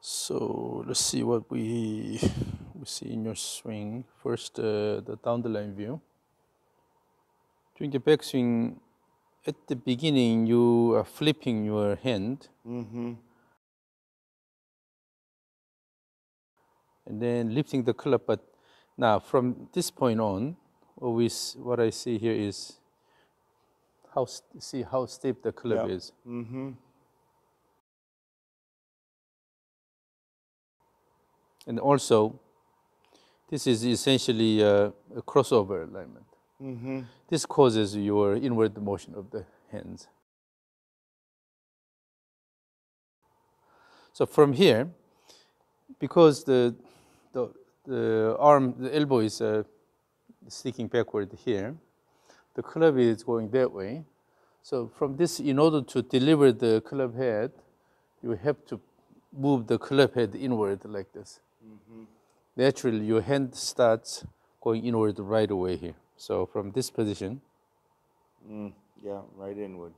So let's see what we see in your swing. First, the down the line view. During the backswing, at the beginning, you are flipping your hand. And then lifting the club. But now, from this point on, what I see here is how steep the club is. And also, this is essentially a crossover alignment. This causes your inward motion of the hands. So from here, because the elbow is sticking backward here, the club is going that way. So from this, in order to deliver the club head, you have to move the club head inward like this. Naturally, your hand starts going inward right away here. So from this position. Yeah, right inward.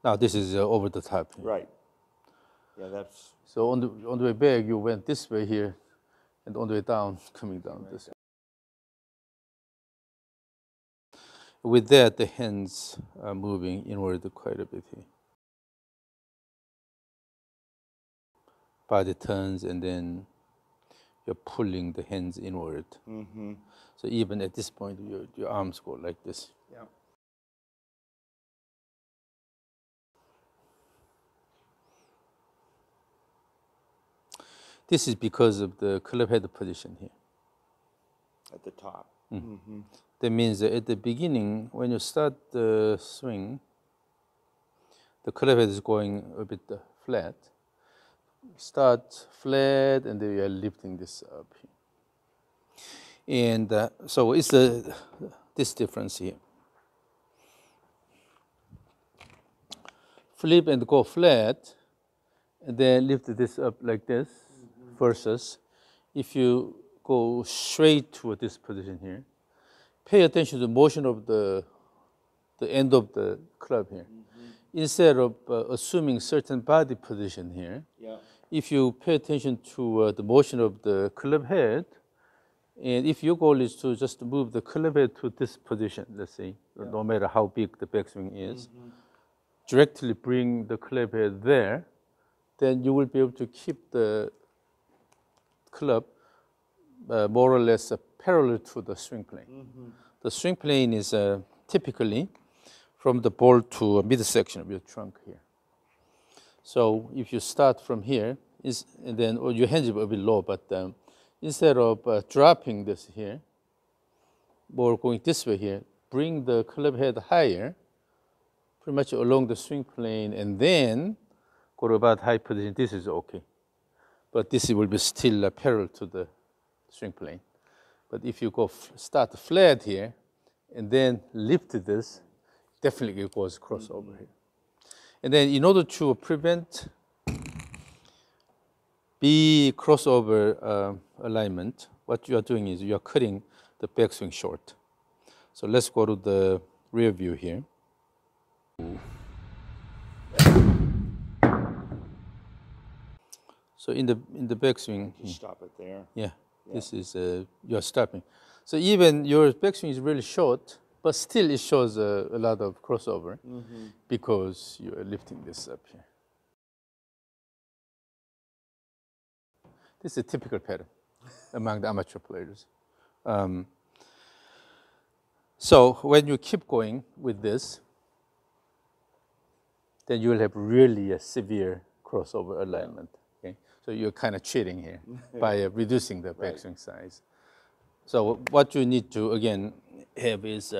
Now this is over the top here. Right. Yeah, that's... So on the way back, you went this way here, and on the way down, coming down this way. With that, the hands are moving inward quite a bit here. Body turns, and then you're pulling the hands inward. So even at this point, your arms go like this. Yeah. This is because of the club head position here. At the top. That means that at the beginning, when you start the swing, the club head is going a bit flat. Start flat, and then you are lifting this up here. And so it's this difference here. Flip and go flat, and then lift this up like this, versus if you go straight to this position here, pay attention to the motion of the end of the club here. Instead of assuming certain body position here, if you pay attention to the motion of the club head, and if your goal is to just move the club head to this position, let's say, no matter how big the backswing is, directly bring the club head there, then you will be able to keep the club more or less parallel to the swing plane. The swing plane is typically from the ball to a midsection of your trunk here. So if you start from here, and then your hands will be low, but instead of dropping this here, or going this way here, bring the club head higher, pretty much along the swing plane, and then go to about high position. This is okay. But this will be still parallel to the swing plane. But if you go start flat here, and then lift this, definitely it goes crossover here. And then in order to prevent B crossover alignment, what you are doing is you are cutting the backswing short. So let's go to the rear view here. So in the backswing, Stop it there. yeah, this is you're stopping. So even your backswing is really short, but still it shows a lot of crossover because you are lifting this up here. This is a typical pattern among the amateur players. So when you keep going with this, then you will have really a severe crossover alignment. Okay? So you're kind of cheating here by reducing the backswing size. So what you need to, again, have is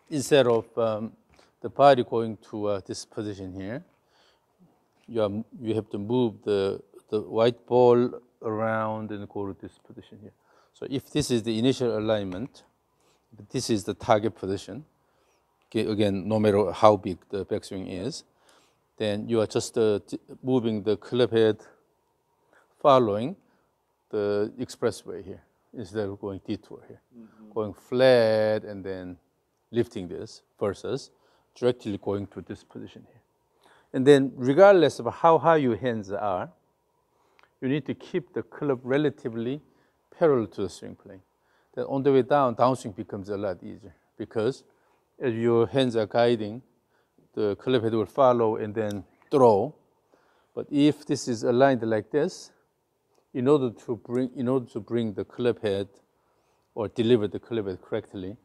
instead of the body going to this position here, you have to move the white ball around and go to this position here. So if this is the initial alignment, this is the target position. Okay, again, no matter how big the backswing is, then you are just moving the club head following the expressway here. instead of going detour here. Going flat and then lifting this versus directly going to this position here. And then regardless of how high your hands are, you need to keep the club relatively parallel to the swing plane. Then on the way down, downswing becomes a lot easier because as your hands are guiding, the club head will follow and then throw. But if this is aligned like this, in order to bring the club head or deliver the club head correctly,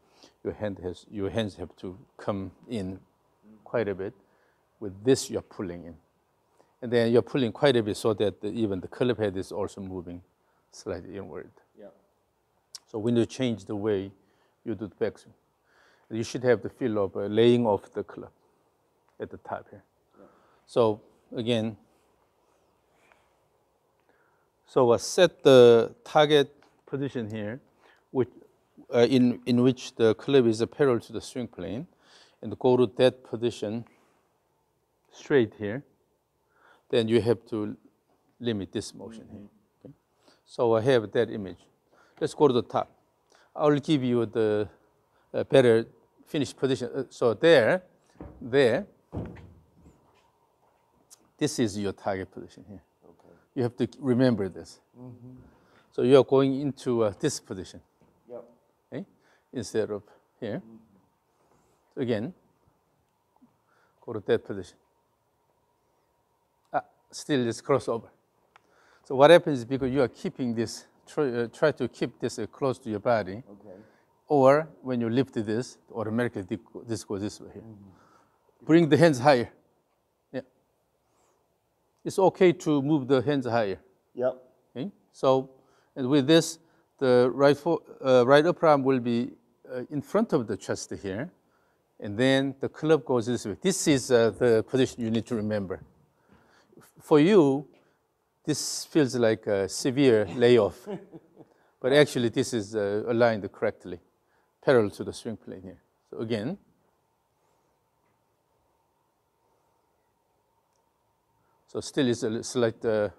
your hands have to come in quite a bit. With this, you're pulling in. And then you're pulling quite a bit so that even the club head is also moving slightly inward. Yeah. So when you change the way you do the backswing, you should have the feel of laying off the club at the top here. Yeah. So again, set the target position here, which, in which the club is parallel to the swing plane, and go to that position straight here. Then you have to limit this motion here. Okay? So I have that image. Let's go to the top. I'll give you the better finished position. So there, this is your target position here. Okay. You have to remember this. So you are going into this position. Yep. Okay? Instead of here. So again, go to that position. Still this crossover. So what happens is because you are keeping this, try to keep this close to your body, okay. Or when you lift this, automatically this goes this way here. Bring the hands higher. Yeah. It's okay to move the hands higher. Yep. Okay. So, and with this, the right upper arm will be in front of the chest here, and then the club goes this way. This is the position you need to remember. For you, this feels like a severe layoff, but actually this is aligned correctly, parallel to the swing plane here. So again, so still is a slight, so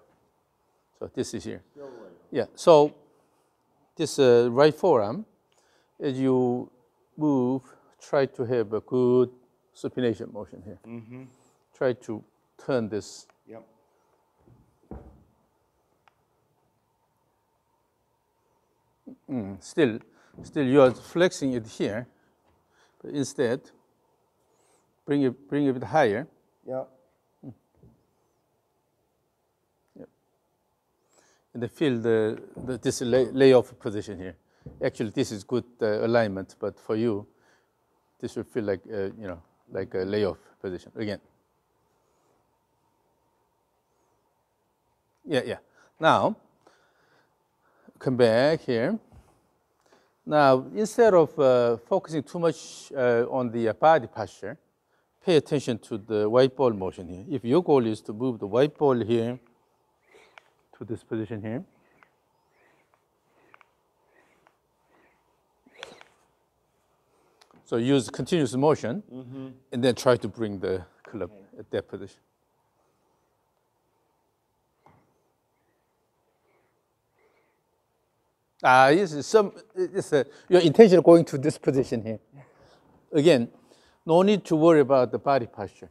this is here. Yeah, so this right forearm, as you move, try to have a good supination motion here. Mm-hmm. Try to turn this. Yep. Still you are flexing it here, but instead, bring it a bit higher. Yep. Yep. And then feel this layoff position here. Actually, this is good alignment, but for you, this will feel like like a layoff position again. Yeah. Now, come back here. Now, instead of focusing too much on the body posture, pay attention to the white ball motion here. If your goal is to move the white ball here to this position here, so use continuous motion, and then try to bring the club at that position. Your intention of going to this position here. Again, no need to worry about the body posture.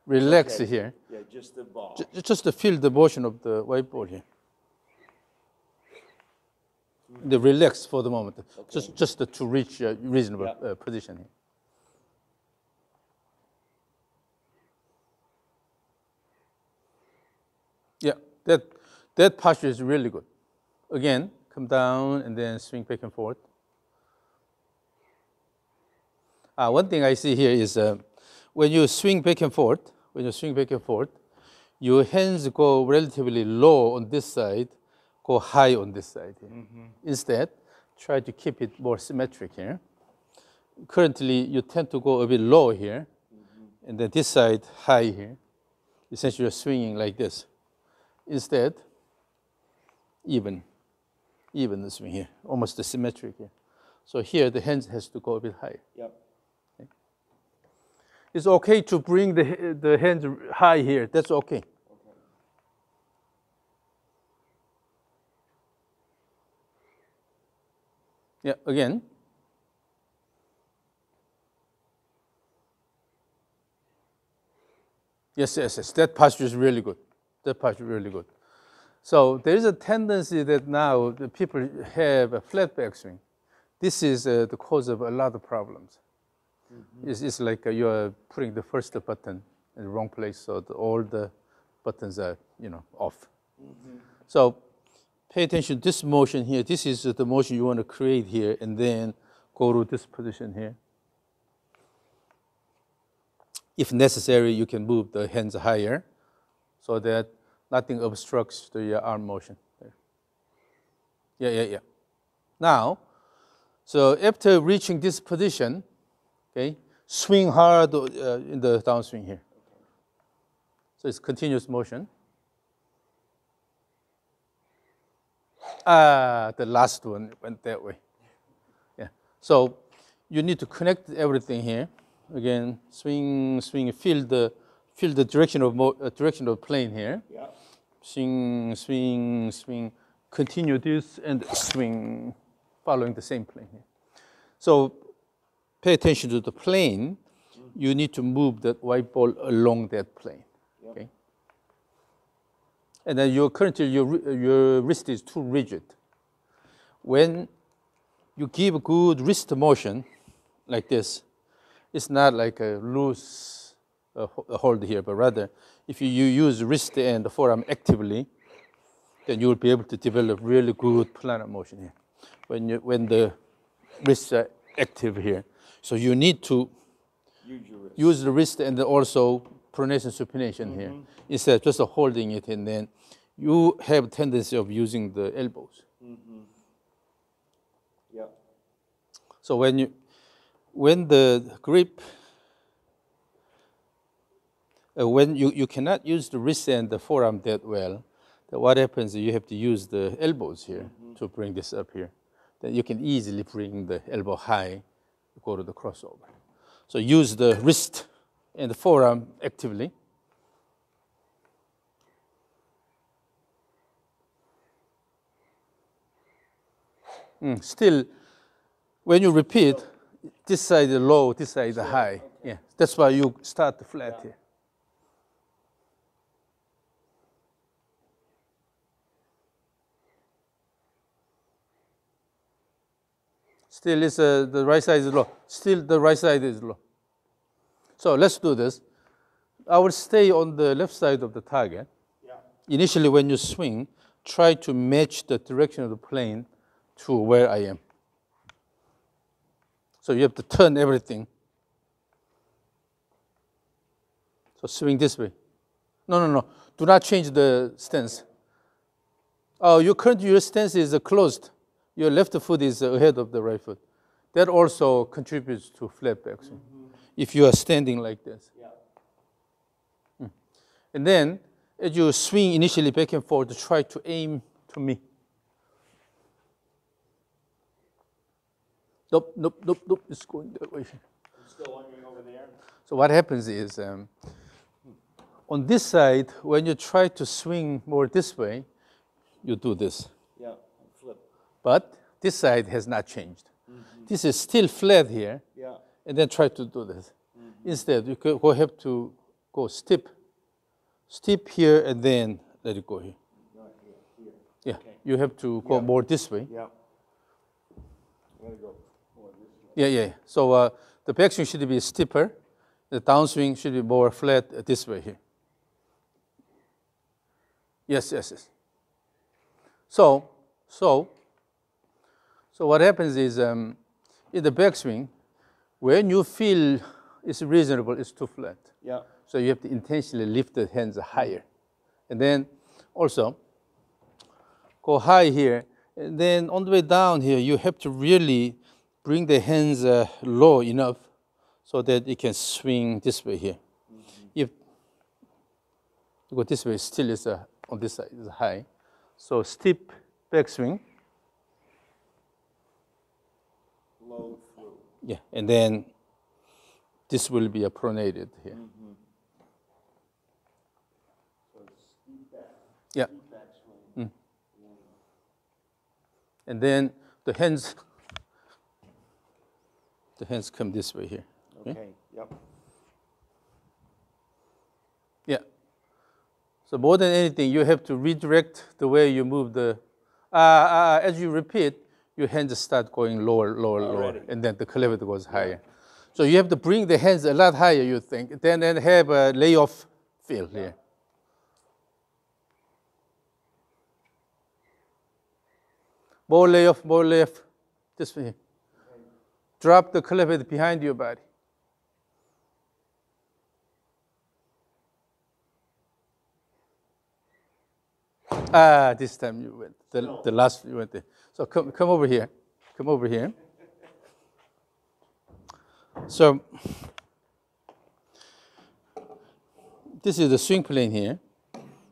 Relax here. Yeah, just the ball. Just to feel the motion of the white ball here. The relax for the moment. Okay. Just to reach a reasonable position here. Yeah, that posture is really good. Again, come down and then swing back and forth. One thing I see here is when you swing back and forth, your hands go relatively low on this side, go high on this side here. Instead, try to keep it more symmetric here. Currently, you tend to go a bit low here, and then this side high here. Essentially, you're swinging like this. Instead, even the swing here, almost symmetric here. So here, the hands has to go a bit higher. Yep. Okay. It's okay to bring the hands high here. That's okay. Yeah, again. Yes, yes, yes. That posture is really good. That posture is really good. So there is a tendency that now the people have a flat backswing. This is the cause of a lot of problems. It's like you're putting the first button in the wrong place, so all the buttons are, off. So pay attention to this motion here. This is the motion you want to create here, and then go to this position here. If necessary, you can move the hands higher so that nothing obstructs the arm motion. Yeah. Now, so after reaching this position, okay, swing hard in the downswing here. So it's continuous motion. The last one went that way. Yeah. So you need to connect everything here. Again, swing, feel the direction of plane here. Yeah. Swing, continue this and swing, following the same plane here. So pay attention to the plane. You need to move that white ball along that plane. Yep. Okay. And then your wrist is too rigid. When you give a good wrist motion like this, it's not like a loose hold here, but rather if you use wrist and the forearm actively, then you will be able to develop really good planar motion here. When the wrists are active here, so you need to use the wrist and also pronation supination here instead of just holding it, and then you have a tendency of using the elbows. Yeah. So when the grip, when you cannot use the wrist and the forearm that well, then what happens is you have to use the elbows here to bring this up here. Then you can easily bring the elbow high, go to the crossover. So use the wrist and the forearm actively. Still, when you repeat, this side is low, this side is high. Okay. Yeah, that's why you start flat here. Still, the right side is low. Still, the right side is low. So let's do this. I will stay on the left side of the target. Yeah. Initially, when you swing, try to match the direction of the plane to where I am. So you have to turn everything. So swing this way. No. Do not change the stance. Oh, your stance is closed. Your left foot is ahead of the right foot. That also contributes to flat backswing. If you are standing like this. Yeah. And then, as you swing initially back and forth, try to aim to me. Nope. It's going that way. I'm still wondering over there. So what happens is, on this side, when you try to swing more this way, you do this. Yeah, flip. But this side has not changed. This is still flat here. Yeah. And then try to do this. Instead, you have to go steep here, and then let it go here. Here. Yeah, Okay. you have to go more this way. Yeah. I'm gonna go more this way. Yeah. So the backswing should be steeper. The downswing should be more flat this way here. Yes. So what happens is, in the backswing, when you feel it's reasonable, it's too flat. Yeah. So you have to intentionally lift the hands higher. And then also go high here. And then on the way down here, you have to really bring the hands low enough so that you can swing this way here. If you go this way, still is on this side is high. So steep backswing. Low through. Yeah, and then this will be pronated here. So steep back. Yeah. Steep back swing. And then the hands the hands come this way here. Okay, yep. Yeah. So more than anything, you have to redirect the way you move the. As you repeat, your hands start going lower, lower, Already. lower, and then the cleavage goes higher. So you have to bring the hands a lot higher, you think, then have a layoff feel here. More layoff, this way. Drop the cleavage behind your body. This time you went. The last you went there. So come over here. Come over here. So this is the swing plane here.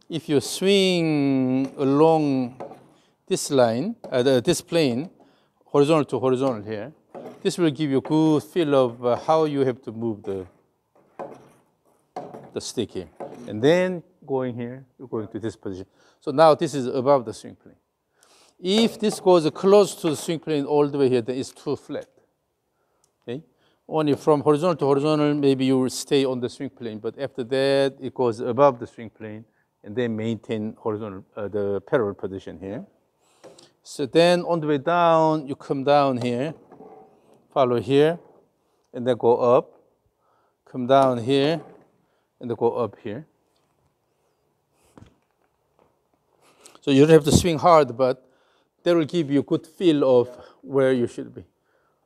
If you swing along this line, this plane, horizontal to horizontal here, this will give you a good feel of how you have to move the stick here. And then going here, you're going to this position. So now this is above the swing plane. If this goes close to the swing plane all the way here, then it's too flat. Okay? Only from horizontal to horizontal, maybe you will stay on the swing plane, but after that, it goes above the swing plane and then maintain horizontal, the parallel position here. So then on the way down, you come down here, follow here, and then go up, come down here, and then go up here. So you don't have to swing hard, but that will give you a good feel of where you should be.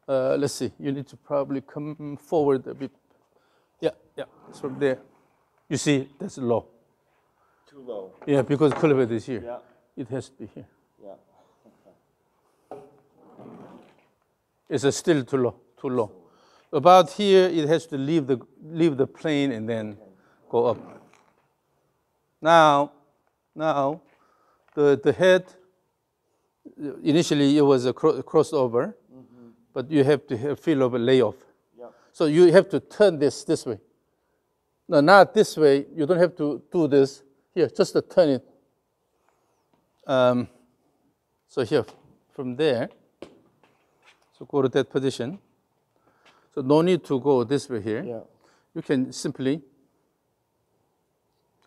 Let's see, you need to probably come forward a bit. Yeah, it's from there. You see, that's low. Too low. Yeah, because cleavage is here. Yeah. It has to be here. Yeah. It's still too low. About here, it has to leave the plane and then go up. Now, the head, initially it was a crossover, but you have to have feel of a layoff. Yep. So you have to turn this way. No, not this way. You don't have to do this. Here, just to turn it. So here, from there, so go to that position. So no need to go this way here. Yeah. You can simply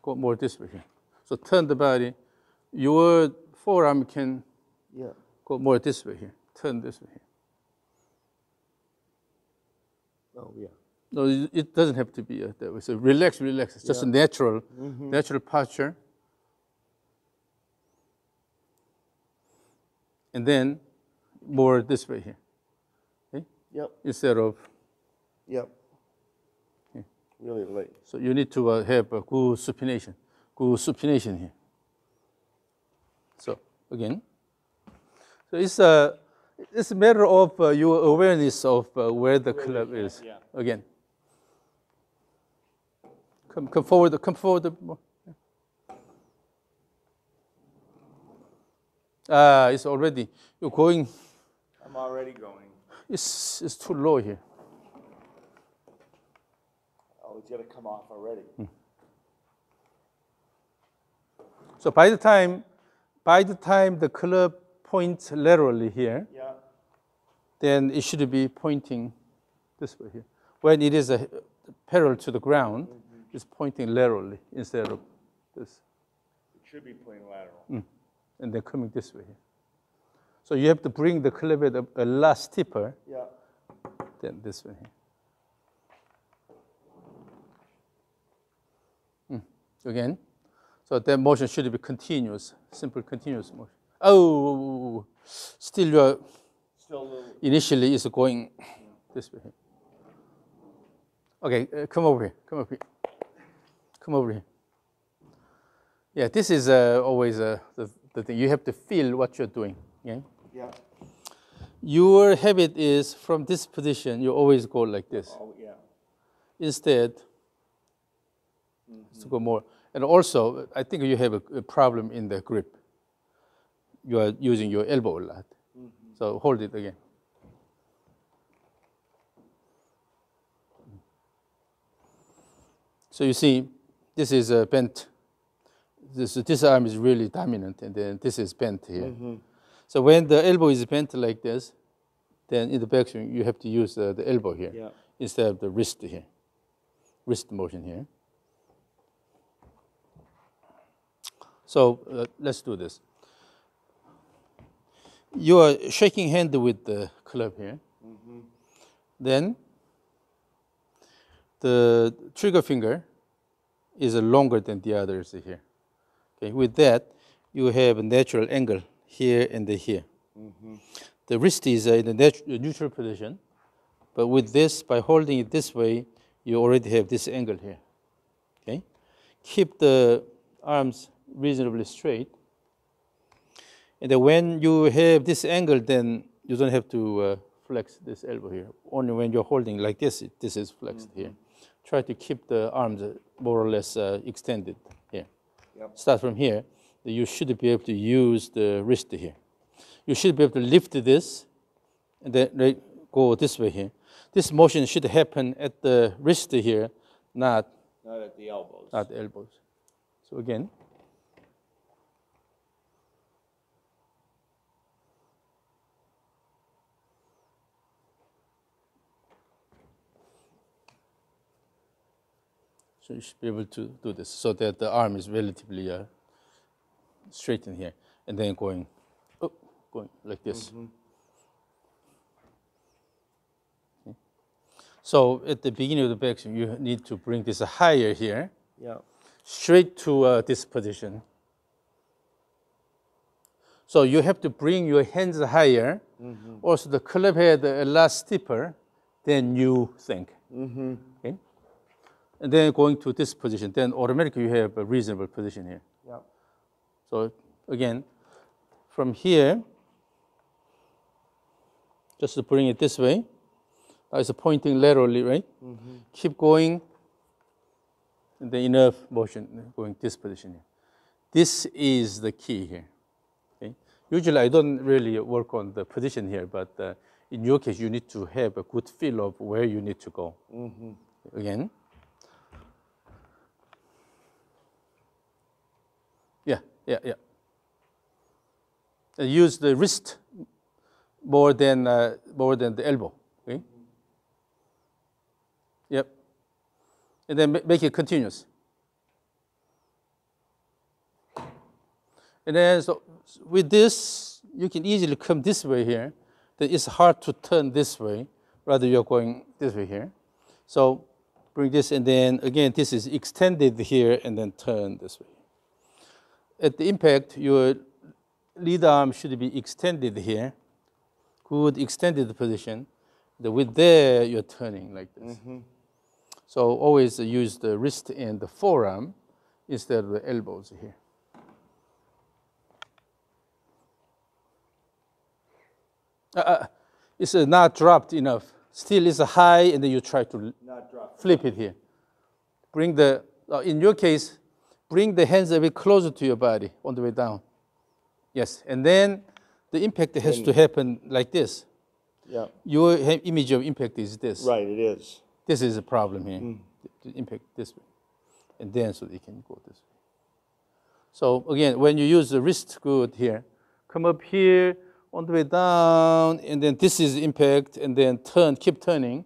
go more this way here. So turn the body. Your forearm can go more this way here. Turn this way here. Oh, yeah. No, it doesn't have to be that way. So relax. It's just a natural posture. And then more this way here. Okay? Yep. Instead of. Yep. Really late. So you need to have a good supination. Here. So again. So it's a matter of your awareness of where the club is. Yeah. Again. Come forward more. It's already, you're going. I'm already going. It's too low here. Oh, it's going to come off already. So by the time the club points laterally here, then it should be pointing this way here. When it is parallel to the ground, it's pointing laterally instead of this. It should be pointing lateral. And then coming this way here. So you have to bring the cleavage a lot steeper than this way here. Again. So that motion should be continuous, simple continuous motion. Oh, still you're, Still a little. initially it's going this way here. Okay, come over here. Yeah, this is always the thing. You have to feel what you're doing. Okay? Yeah. Your habit is from this position, you always go like this. Oh, yeah. Instead, to go more. And also, I think you have a problem in the grip. You are using your elbow a lot. So hold it again. So you see, this is bent. This arm is really dominant, and then this is bent here. So when the elbow is bent like this, then in the backswing, you have to use the elbow here Yeah. instead of the wrist here, wrist motion here. So let's do this. You are shaking hand with the club here. Then the trigger finger is longer than the others here. Okay, with that, you have a natural angle here and here. The wrist is in the neutral position, but with this, by holding it this way, you already have this angle here. Okay, keep the arms reasonably straight, and then when you have this angle, then you don't have to flex this elbow here. Only when you're holding like this, this is flexed here. Try to keep the arms more or less extended here. Yep. Start from here. You should be able to use the wrist here. You should be able to lift this and then go this way here. This motion should happen at the wrist here, not at the elbows. Not the elbows. So again. So you should be able to do this so that the arm is relatively straight in here, and then going like this. Okay. So at the beginning of the backswing, you need to bring this higher here, straight to this position. So you have to bring your hands higher. Also, the club head a lot steeper than you think. Okay? And then going to this position, then automatically you have a reasonable position here. So again, from here, just to bring it this way. Now it's pointing laterally, right? Keep going, and then enough motion going this position here. This is the key here. Okay? Usually I don't really work on the position here, but in your case, you need to have a good feel of where you need to go. Again. Yeah. Use the wrist more than the elbow. Okay. Yep. And then make it continuous. And then so with this, you can easily come this way here. Then it's hard to turn this way. Rather, you're going this way here. So bring this, and then again, this is extended here, and then turn this way. At the impact, your lead arm should be extended here. Good extended position. With there, you're turning like this. So always use the wrist and the forearm instead of the elbows here. It's not dropped enough. Still it's high, and then you try to flip it here. Bring the, in your case, bring the hands a bit closer to your body on the way down. Yes, and then the impact has to happen like this. Your image of impact is this. Right, it is. This is a problem here. The impact this way. And then so they can go this way. So again, when you use the wrist good here, come up here on the way down, and then this is impact, and then turn, keep turning.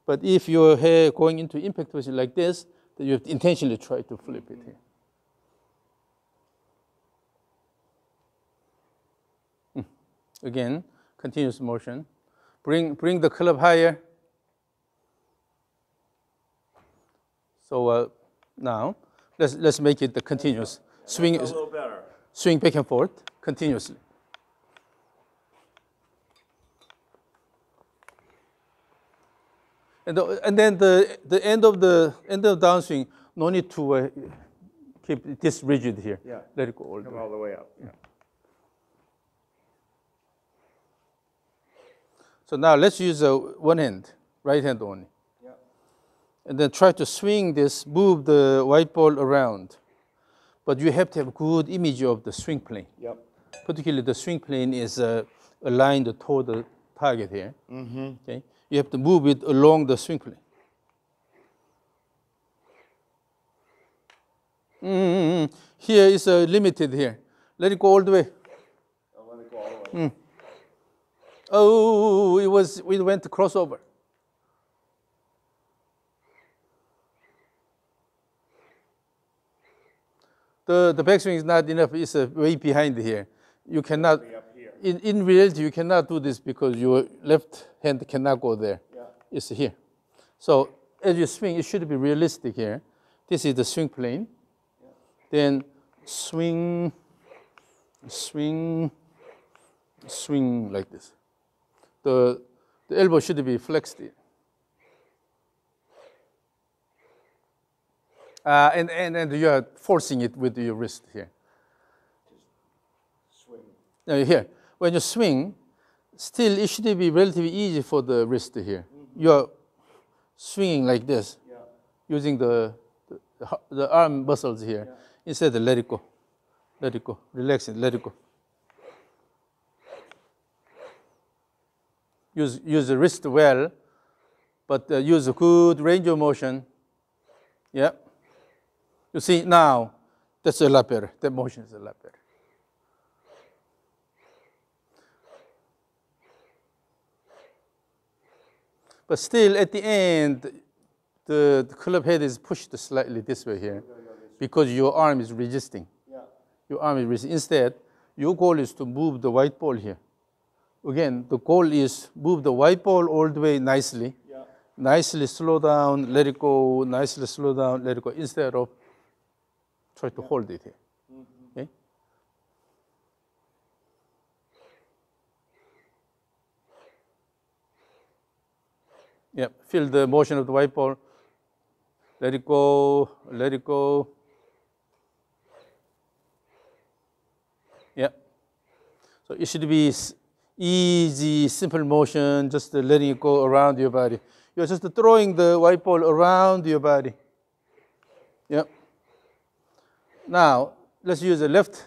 But if your hair going into impact position like this, then you have to intentionally try to flip it here. Again, continuous motion. Bring the club higher. So now, let's make it the continuous. Swing, a little better. Swing back and forth continuously. And then the end of downswing, no need to keep this rigid here. Let it go all the way. All the way up. So now let's use one hand, right hand only. And then try to swing this, move the white ball around. But you have to have a good image of the swing plane. Particularly the swing plane is aligned toward the target here. Okay? You have to move it along the swing plane. Here is limited here. Let it go all the way. I'll let it go all the way. Oh, we went to crossover. The backswing is not enough. It's way behind here. You cannot, Be up here. in reality, you cannot do this because your left hand cannot go there. Yeah. It's here. So as you swing, it should be realistic here. This is the swing plane. Yeah. Then swing, swing, swing like this. The elbow should be flexed. And you are forcing it with your wrist here. Just swing. Now here, when you swing, still it should be relatively easy for the wrist here. Mm-hmm. You're swinging like this, Yeah. using the arm muscles here. Yeah. Instead, let it go. Let it go. Relax it. Let it go. Use the wrist well, but use a good range of motion. Yeah. You see now, that's a lot better. That motion is a lot better. But still, at the end, the club head is pushed slightly this way here because your arm is resisting. Yeah. Your arm is resisting. Instead, your goal is to move the white ball here. Again, the goal is move the white ball all the way nicely. Yeah. Nicely slow down, let it go. Nicely slow down, let it go. Instead of try to hold it here. Mm-hmm. Okay? Yeah, feel the motion of the white ball. Let it go, let it go. Yeah. So it should be easy, simple motion, just letting it go around your body. You're just throwing the white ball around your body. Yeah. Now, let's use the left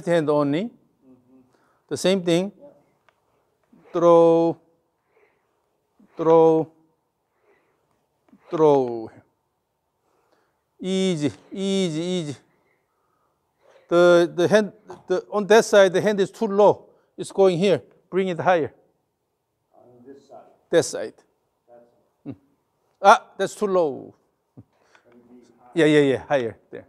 hand only. Mm-hmm. The same thing. Yeah. Throw, throw, throw. Easy, easy, easy. The hand, on that side, the hand is too low. It's going here. Bring it higher. On this side. That side. That's That's too low. Yeah, higher there.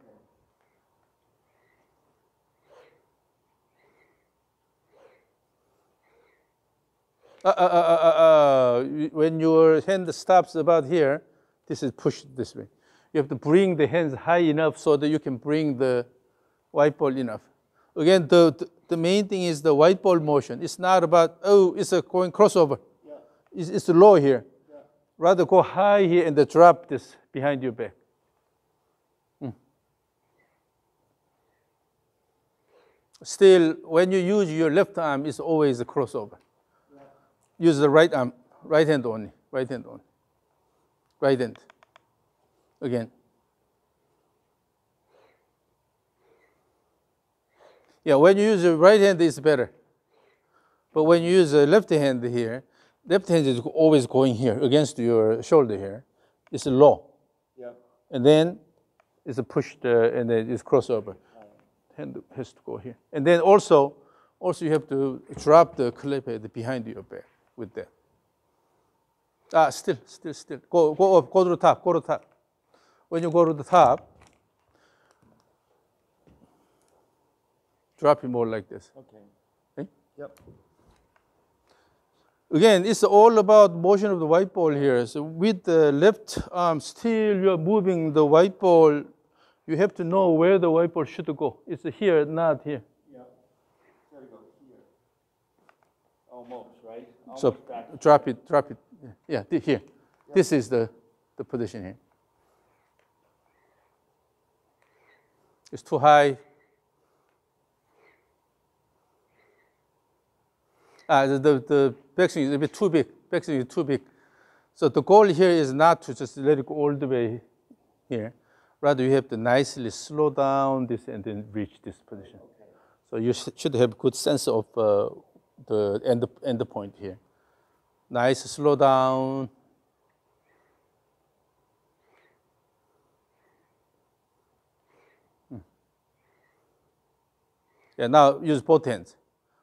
When your hand stops about here, this is pushed this way. You have to bring the hands high enough so that you can bring the white ball enough. Again, the main thing is the white ball motion. It's not about, it's going crossover. Yeah. It's low here. Yeah. Rather go high here and then drop this behind your back. Still, when you use your left arm, it's always a crossover. Yeah. Use the right arm, right hand only, right hand only. Right hand. Again. Yeah, when you use the right hand, it's better. But when you use the left hand here, left hand is always going here against your shoulder here. It's low. Yeah. And then it's a push and then it's crossover. Hand has to go here. And then also you have to drop the club head behind your back with that. Still. Go up, go to the top. When you go to the top, drop it more like this. Okay. Yep. Again, it's all about motion of the white ball here. So with the left arm, still you're moving the white ball. You have to know where the white ball should go. It's here, not here. Yeah. Gotta go here. Almost, right? Almost So back. drop it. Yeah, here. Yep. This is the position here. It's too high. The backswing is a bit too big. Backswing is too big. So the goal here is not to just let it go all the way here. Rather, you have to nicely slow down this and then reach this position. Okay. So you should have good sense of the end point here. Nice slow down. Yeah, now use both hands.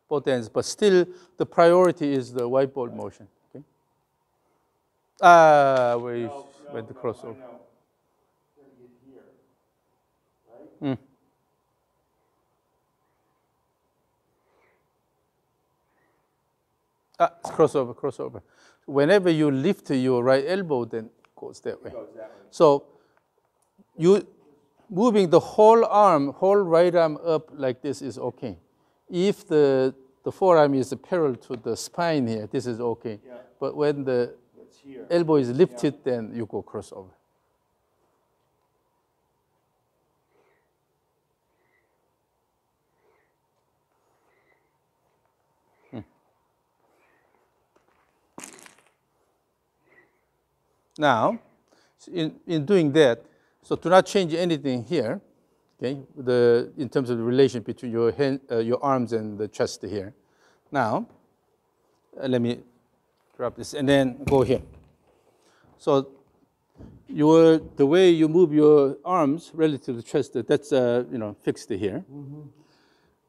both ends, but still the priority is the white ball motion. Okay? Ah, we went the crossover. I know. Gotta get here, right? It's crossover, crossover. Whenever you lift your right elbow, then it goes that way. It goes that way. So you moving the whole arm, whole right arm up like this is okay. If the forearm is parallel to the spine here, this is okay. Yeah. But when the It's here. elbow is lifted, then you go crossover. Now, in doing that, so do not change anything here, okay? In terms of the relation between your arms and the chest here. Now, let me drop this and then go here. So, the way you move your arms relative to the chest, that's fixed here. Mm-hmm.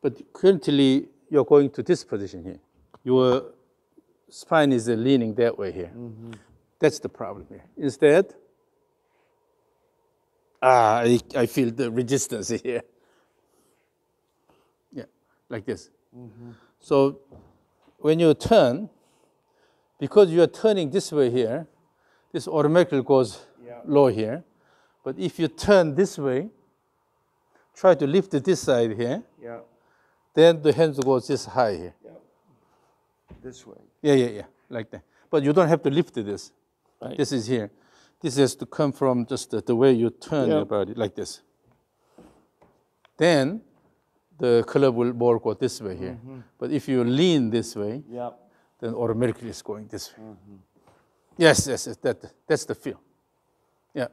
But currently, you're going to this position here. Your spine is leaning that way here. Mm-hmm. That's the problem here. Instead, I feel the resistance here. Yeah, like this. Mm-hmm. So when you turn, because you are turning this way here, this automatically goes low here. But if you turn this way, try to lift this side here, then the hands goes this high here. Yeah. This way. Yeah, like that. But you don't have to lift this. Right. This is here. This has to come from just the way you turn your body, like this. Then the club will more go this way here. Mm-hmm. But if you lean this way, then automatically it's going this way. Mm-hmm. Yes, that's the feel. Yeah.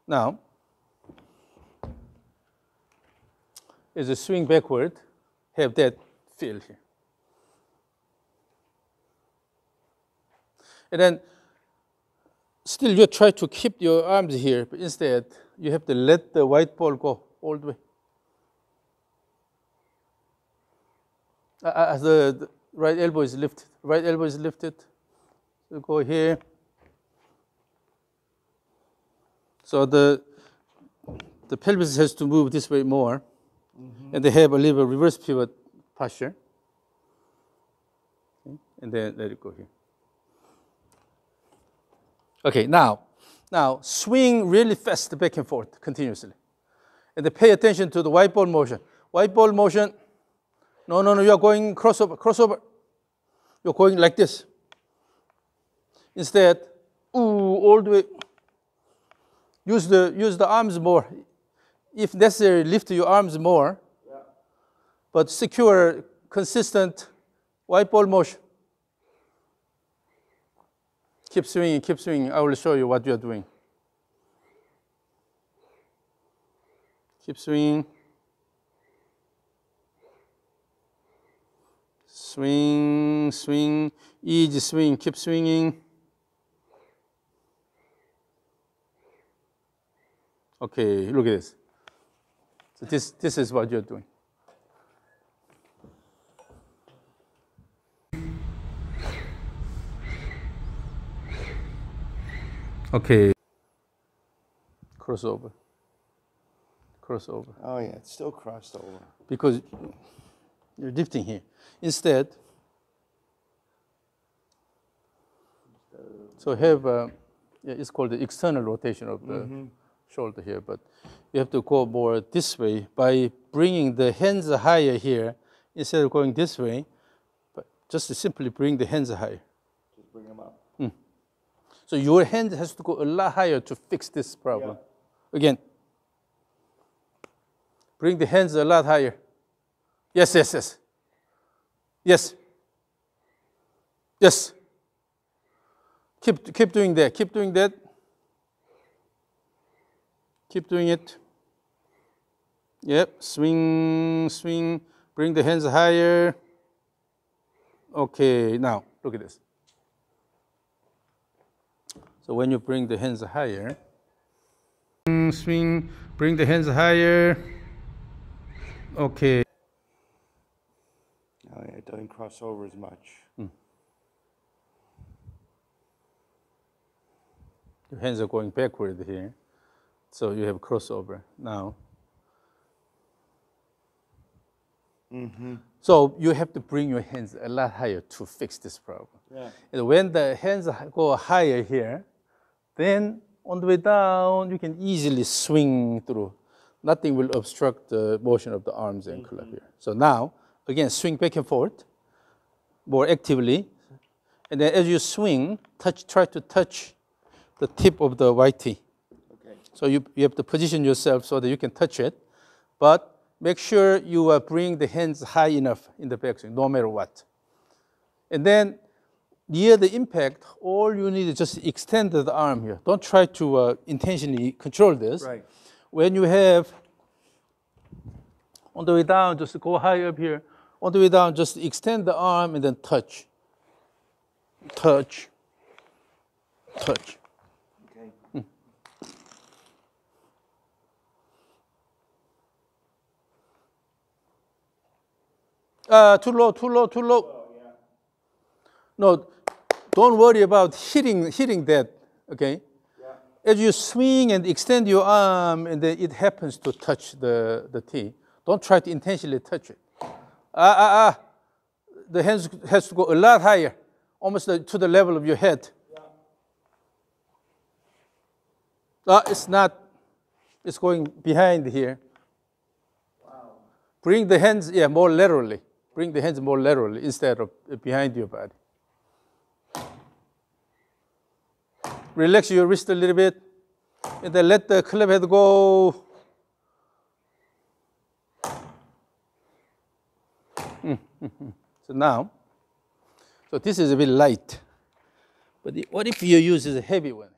Now, as a swing backward, have that feel here. And then still you try to keep your arms here, but instead you have to let the white ball go all the way. As the right elbow is lifted. Right elbow is lifted. So go here. So the pelvis has to move this way more. Mm-hmm. And they have a little reverse pivot posture. Okay. And then let it go here. Okay, now swing really fast back and forth continuously. And then pay attention to the white ball motion. White ball motion, no, you are going crossover. You're going like this. Instead, all the way. Use the arms more. If necessary, lift your arms more. Yeah. But secure, consistent white ball motion. Keep swinging. I will show you what you are doing. Keep swinging. Swing, easy swing, keep swinging. Okay, look at this. So this is what you're doing. Okay. Crossover. Oh yeah, it's still crossed over. Because you're lifting here. Instead, so have, it's called the external rotation of the shoulder here, but you have to go more this way by bringing the hands higher here instead of going this way, but just to simply bring the hands higher. Just bring them up. So your hand has to go a lot higher to fix this problem. Yeah. Again, bring the hands a lot higher. Yes. Keep doing that. Keep doing it. Yep. Swing. Bring the hands higher. Okay. Now look at this. So when you bring the hands higher, swing. Bring the hands higher. Okay. Oh, yeah, it doesn't cross over as much. Your hands are going backward here, so you have crossover now. So you have to bring your hands a lot higher to fix this problem. Yeah. And when the hands go higher here, then on the way down, you can easily swing through. Nothing will obstruct the motion of the arms and club here. So now, again, swing back and forth more actively. And then as you swing, try to touch the tip of the YT. Okay. So you have to position yourself so that you can touch it, but make sure you bring the hands high enough in the backswing, no matter what. And then near the impact, all you need is just extend the arm here. Don't try to intentionally control this. Right. When you have, on the way down, just go high up here. On the way down, just extend the arm and then touch. Touch. Touch. Okay. Too low, too low, too low. Oh, yeah. No, don't worry about hitting that, okay? Yeah. As you swing and extend your arm, and then it happens to touch the tee, don't try to intentionally touch it. The hands has to go a lot higher, almost to the level of your head. Yeah. It's not. It's going behind here. Wow. Bring the hands, more laterally. Bring the hands more laterally instead of behind your body. Relax your wrist a little bit, and then let the club head go. So now, this is a bit light. But what if you use a heavy one?